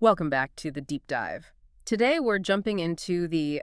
Welcome back to the deep dive. Today we're jumping into the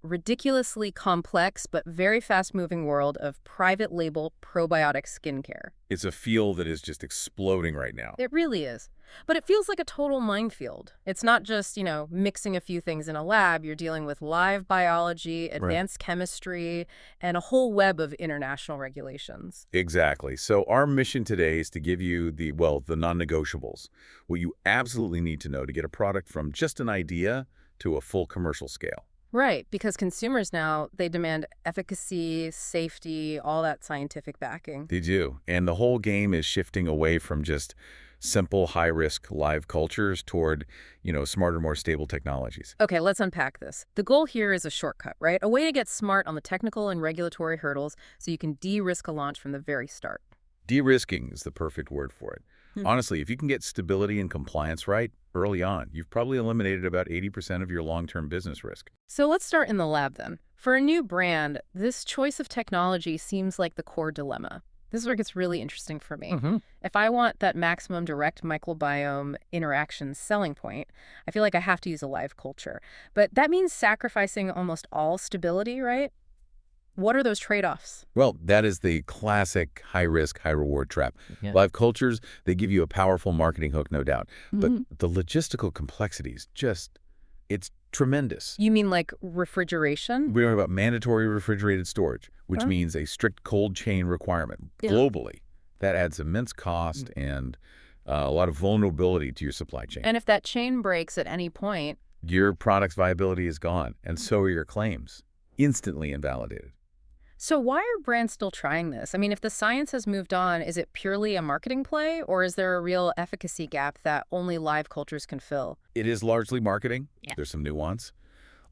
ridiculously complex but very fast-moving world of private label probiotic skincare. It's a field that is just exploding right now. It really is. But it feels like a total minefield. It's not just, mixing a few things in a lab. You're dealing with live biology, advanced chemistry, and a whole web of international regulations. Exactly. So our mission today is to give you the non-negotiables, what you absolutely need to know to get a product from just an idea to a full commercial scale. Right, because consumers now, they demand efficacy, safety, all that scientific backing. They do. And the whole game is shifting away from just simple, high-risk live cultures toward, smarter, more stable technologies. Okay, let's unpack this. The goal here is a shortcut, right? A way to get smart on the technical and regulatory hurdles so you can de-risk a launch from the very start. De-risking is the perfect word for it. Honestly, if you can get stability and compliance right early on, you've probably eliminated about 80% of your long-term business risk. So let's start in the lab then. For a new brand, this choice of technology seems like the core dilemma. This is where it gets really interesting for me. If I want that maximum direct microbiome interaction selling point, I feel like I have to use a live culture. But that means sacrificing almost all stability, right? What are those trade-offs? Well, that is the classic high-risk, high-reward trap. Yeah. Live cultures, they give you a powerful marketing hook, no doubt. But the logistical complexities, it's tremendous. You mean like refrigeration? We're talking about mandatory refrigerated storage, which means a strict cold chain requirement globally. That adds immense cost and a lot of vulnerability to your supply chain. And if that chain breaks at any point, your product's viability is gone, and so are your claims. Instantly invalidated. So why are brands still trying this? I mean, if the science has moved on, is it purely a marketing play, or is there a real efficacy gap that only live cultures can fill? It is largely marketing. Yeah. There's some nuance.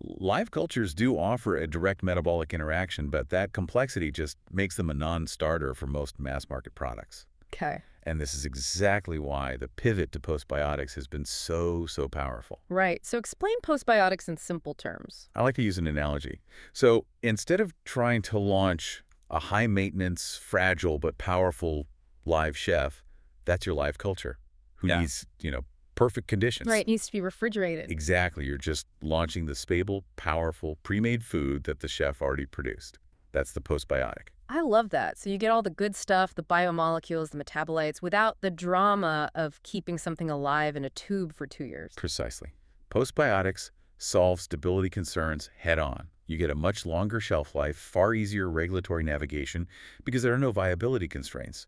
Live cultures do offer a direct metabolic interaction, but that complexity just makes them a non-starter for most mass-market products. Okay. And this is exactly why the pivot to postbiotics has been so powerful. Right. So explain postbiotics in simple terms. I like to use an analogy. So instead of trying to launch a high-maintenance, fragile, but powerful live chef, that's your live culture who needs, perfect conditions. Right. It needs to be refrigerated. Exactly. You're just launching the stable, powerful, pre-made food that the chef already produced. That's the postbiotic. I love that. So you get all the good stuff, the biomolecules, the metabolites, without the drama of keeping something alive in a tube for 2 years. Precisely. Postbiotics solve stability concerns head-on. You get a much longer shelf life, far easier regulatory navigation, because there are no viability constraints.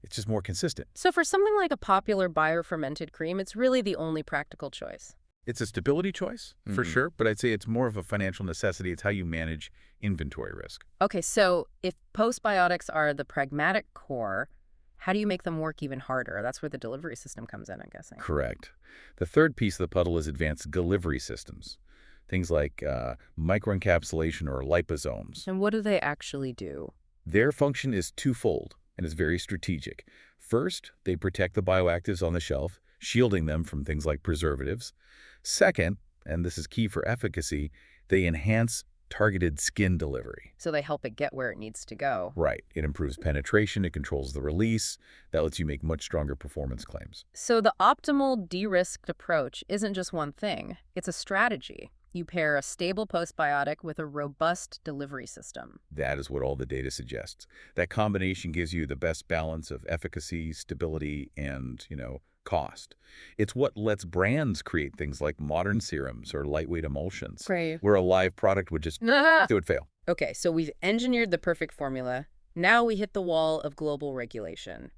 It's just more consistent. So for something like a popular biofermented cream, it's really the only practical choice. It's a stability choice, for sure, but I'd say it's more of a financial necessity. It's how you manage inventory risk. Okay, so if postbiotics are the pragmatic core, how do you make them work even harder? That's where the delivery system comes in, I'm guessing. Correct. The third piece of the puzzle is advanced delivery systems, things like microencapsulation or liposomes. And what do they actually do? Their function is twofold and is very strategic. First, they protect the bioactives on the shelf, shielding them from things like preservatives. Second, and this is key for efficacy, they enhance targeted skin delivery. So they help it get where it needs to go. Right. It improves penetration. It controls the release. That lets you make much stronger performance claims. So the optimal de-risked approach isn't just one thing. It's a strategy. You pair a stable postbiotic with a robust delivery system. That is what all the data suggests. That combination gives you the best balance of efficacy, stability, and, cost. It's what lets brands create things like modern serums or lightweight emulsions, where a live product would just it would fail. Okay, so we've engineered the perfect formula. Now we hit the wall of global regulation.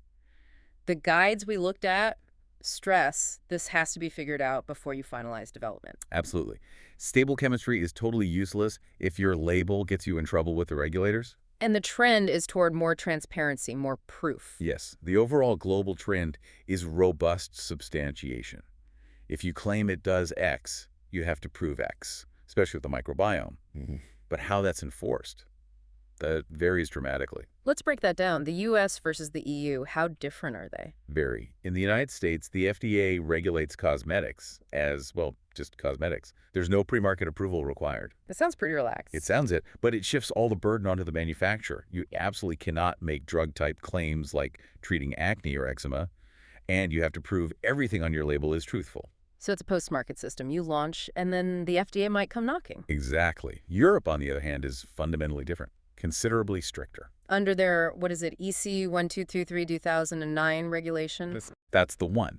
The guides we looked at stress this has to be figured out before you finalize development. Absolutely. Stable chemistry is totally useless if your label gets you in trouble with the regulators. And the trend is toward more transparency, more proof. Yes, the overall global trend is robust substantiation. If you claim it does X, you have to prove X, especially with the microbiome. But how that's enforced, that varies dramatically. Let's break that down. The U.S. versus the EU, how different are they? Very. In the United States, the FDA regulates cosmetics as, just cosmetics. There's no pre-market approval required. That sounds pretty relaxed. It sounds it, but it shifts all the burden onto the manufacturer. You absolutely cannot make drug-type claims like treating acne or eczema, and you have to prove everything on your label is truthful. So it's a post-market system. You launch, and then the FDA might come knocking. Exactly. Europe, on the other hand, is fundamentally different, considerably stricter. Under their, what is it, EC 1223-2009 regulation? That's the one.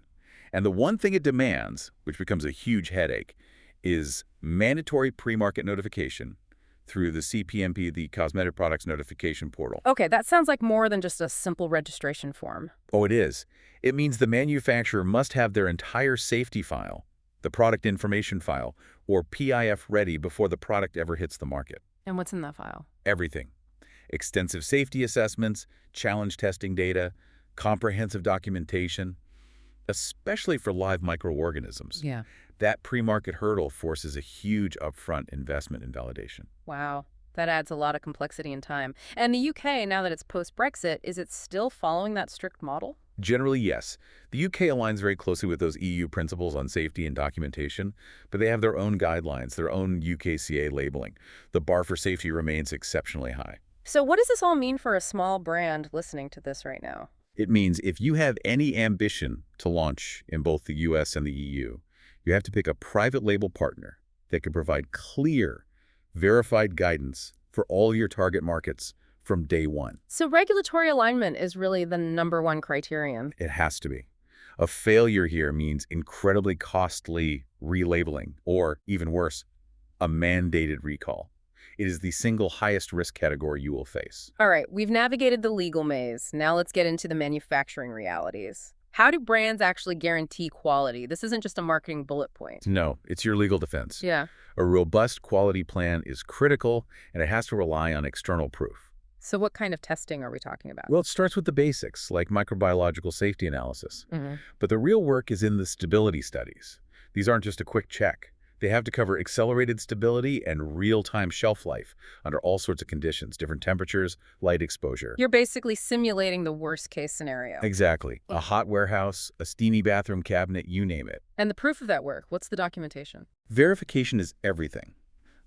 And the one thing it demands, which becomes a huge headache, is mandatory pre-market notification through the CPMP, the Cosmetic Products Notification Portal. Okay, that sounds like more than just a simple registration form. Oh, it is. It means the manufacturer must have their entire safety file, the product information file, or PIF ready before the product ever hits the market. And what's in that file? Everything. Extensive safety assessments, challenge testing data, comprehensive documentation, especially for live microorganisms. Yeah. That pre-market hurdle forces a huge upfront investment in validation. Wow. That adds a lot of complexity and time. And the UK, now that it's post-Brexit, is it still following that strict model? Generally, yes. The UK aligns very closely with those EU principles on safety and documentation, but they have their own guidelines, their own UKCA labeling. The bar for safety remains exceptionally high. So what does this all mean for a small brand listening to this right now? It means if you have any ambition to launch in both the US and the EU, you have to pick a private label partner that can provide clear, verified guidance for all your target markets from day one. So regulatory alignment is really the #1 criterion. It has to be. A failure here means incredibly costly relabeling, or even worse, a mandated recall. It is the single highest risk category you will face. All right, we've navigated the legal maze. Now let's get into the manufacturing realities. How do brands actually guarantee quality? This isn't just a marketing bullet point. No, it's your legal defense. Yeah. A robust quality plan is critical, and it has to rely on external proof. So what kind of testing are we talking about? Well, it starts with the basics, like microbiological safety analysis. Mm-hmm. But the real work is in the stability studies. These aren't just a quick check. They have to cover accelerated stability and real-time shelf life under all sorts of conditions, different temperatures, light exposure. You're basically simulating the worst-case scenario. Exactly. A hot warehouse, a steamy bathroom cabinet, you name it. And the proof of that work, what's the documentation? Verification is everything.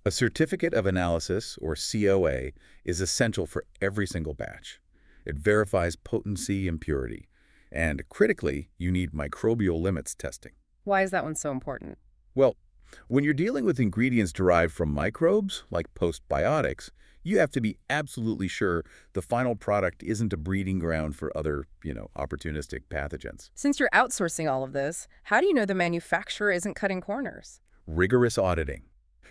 A certificate of analysis, or COA, is essential for every single batch. It verifies potency and purity. And critically, you need microbial limits testing. Why is that one so important? Well, when you're dealing with ingredients derived from microbes, like postbiotics, you have to be absolutely sure the final product isn't a breeding ground for other, opportunistic pathogens. Since you're outsourcing all of this, how do you know the manufacturer isn't cutting corners? Rigorous auditing.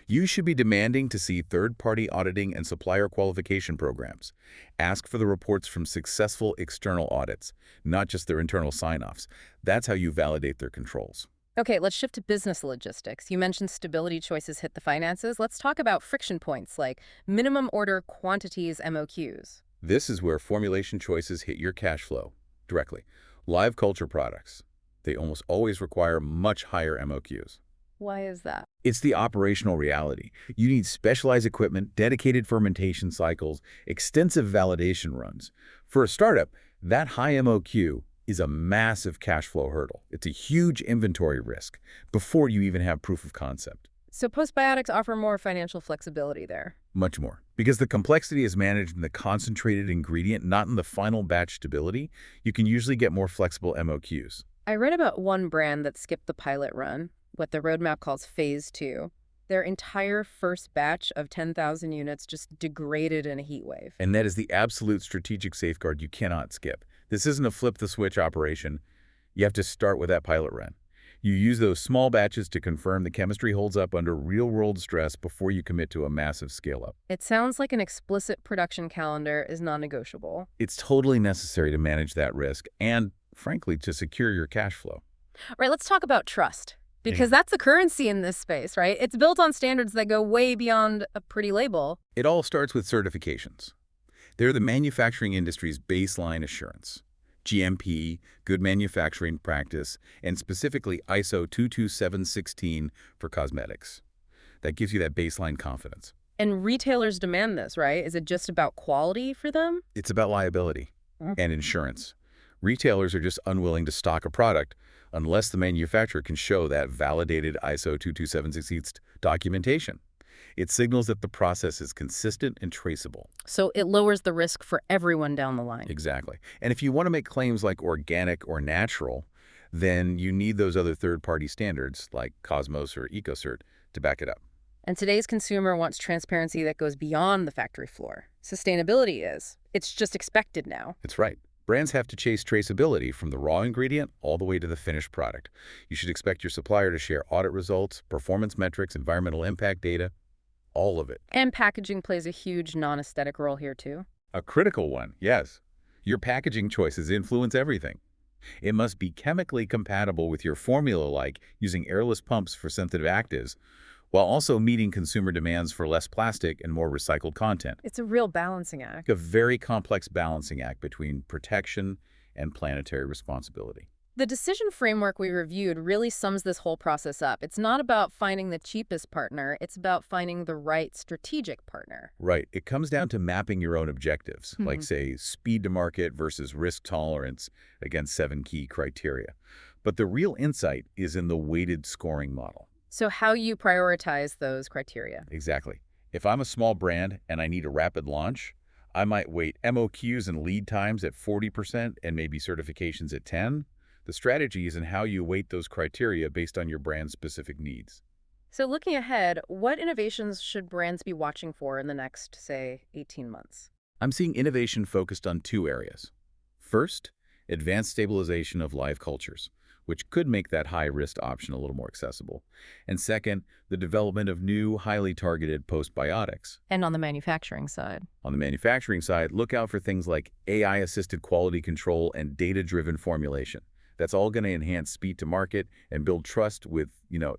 You should be demanding to see third-party auditing and supplier qualification programs. Ask for the reports from successful external audits, not just their internal sign-offs. That's how you validate their controls. Okay, let's shift to business logistics. You mentioned stability choices hit the finances. Let's talk about friction points like minimum order quantities, MOQs. This is where formulation choices hit your cash flow directly. Live culture products, they almost always require much higher MOQs. Why is that? It's the operational reality. You need specialized equipment, dedicated fermentation cycles, extensive validation runs. For a startup, that high MOQ is a massive cash flow hurdle. It's a huge inventory risk before you even have proof of concept. So postbiotics offer more financial flexibility there. Much more. Because the complexity is managed in the concentrated ingredient, not in the final batch stability, you can usually get more flexible MOQs. I read about one brand that skipped the pilot run, what the roadmap calls phase 2. Their entire first batch of 10,000 units just degraded in a heat wave. And that is the absolute strategic safeguard you cannot skip. This isn't a flip-the-switch operation. You have to start with that pilot run. You use those small batches to confirm the chemistry holds up under real-world stress before you commit to a massive scale-up. It sounds like an explicit production calendar is non-negotiable. It's totally necessary to manage that risk and, frankly, to secure your cash flow. All right, let's talk about trust. Because that's the currency in this space, right? It's built on standards that go way beyond a pretty label. It all starts with certifications. They're the manufacturing industry's baseline assurance. GMP, good manufacturing practice, and specifically ISO 22716 for cosmetics. That gives you that baseline confidence. And retailers demand this, right? Is it just about quality for them? It's about liability and insurance. Retailers are just unwilling to stock a product unless the manufacturer can show that validated ISO 22716 documentation. It signals that the process is consistent and traceable. So it lowers the risk for everyone down the line. Exactly. And if you want to make claims like organic or natural, then you need those other third-party standards like Cosmos or EcoCert to back it up. And today's consumer wants transparency that goes beyond the factory floor. Sustainability is. It's just expected now. That's right. Brands have to chase traceability from the raw ingredient all the way to the finished product. You should expect your supplier to share audit results, performance metrics, environmental impact data, all of it. And packaging plays a huge non-aesthetic role here too. A critical one, yes. Your packaging choices influence everything. It must be chemically compatible with your formula, like using airless pumps for sensitive actives, while also meeting consumer demands for less plastic and more recycled content. It's a real balancing act. A very complex balancing act between protection and planetary responsibility. The decision framework we reviewed really sums this whole process up. It's not about finding the cheapest partner, it's about finding the right strategic partner. Right. It comes down to mapping your own objectives, like, say, speed to market versus risk tolerance against 7 key criteria. But the real insight is in the weighted scoring model. So how you prioritize those criteria. Exactly. If I'm a small brand and I need a rapid launch, I might weight MOQs and lead times at 40% and maybe certifications at 10%. The strategy is in how you weight those criteria based on your brand's specific needs. So looking ahead, what innovations should brands be watching for in the next, say, 18 months? I'm seeing innovation focused on 2 areas. First, advanced stabilization of live cultures, which could make that high-risk option a little more accessible. And second, the development of new, highly targeted postbiotics. And on the manufacturing side? On the manufacturing side, look out for things like AI-assisted quality control and data-driven formulation. That's all going to enhance speed to market and build trust with,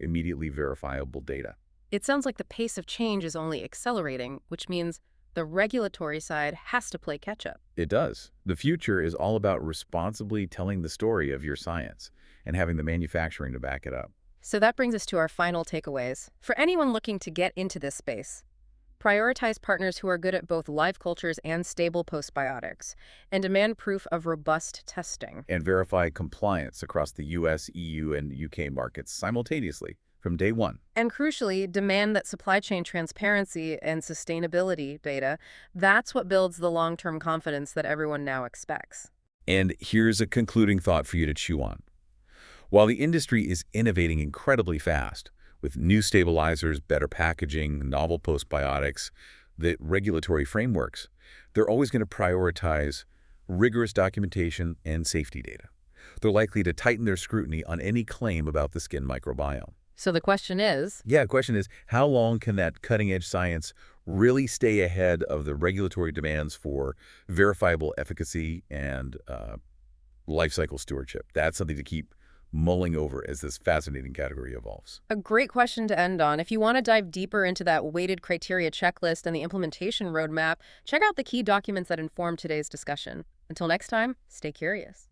immediately verifiable data. It sounds like the pace of change is only accelerating, which means the regulatory side has to play catch-up. It does. The future is all about responsibly telling the story of your science and having the manufacturing to back it up. So that brings us to our final takeaways. For anyone looking to get into this space, prioritize partners who are good at both live cultures and stable postbiotics, and demand proof of robust testing. And verify compliance across the US, EU, and UK markets simultaneously from day one. And crucially, demand that supply chain transparency and sustainability data, that's what builds the long-term confidence that everyone now expects. And here's a concluding thought for you to chew on. While the industry is innovating incredibly fast, with new stabilizers, better packaging, novel postbiotics, the regulatory frameworks, they're always going to prioritize rigorous documentation and safety data. They're likely to tighten their scrutiny on any claim about the skin microbiome. So the question is? Yeah, the question is, how long can that cutting-edge science really stay ahead of the regulatory demands for verifiable efficacy and life cycle stewardship? That's something to keep mulling over as this fascinating category evolves. A great question to end on. If you want to dive deeper into that weighted criteria checklist and the implementation roadmap, check out the key documents that inform today's discussion. Until next time, stay curious.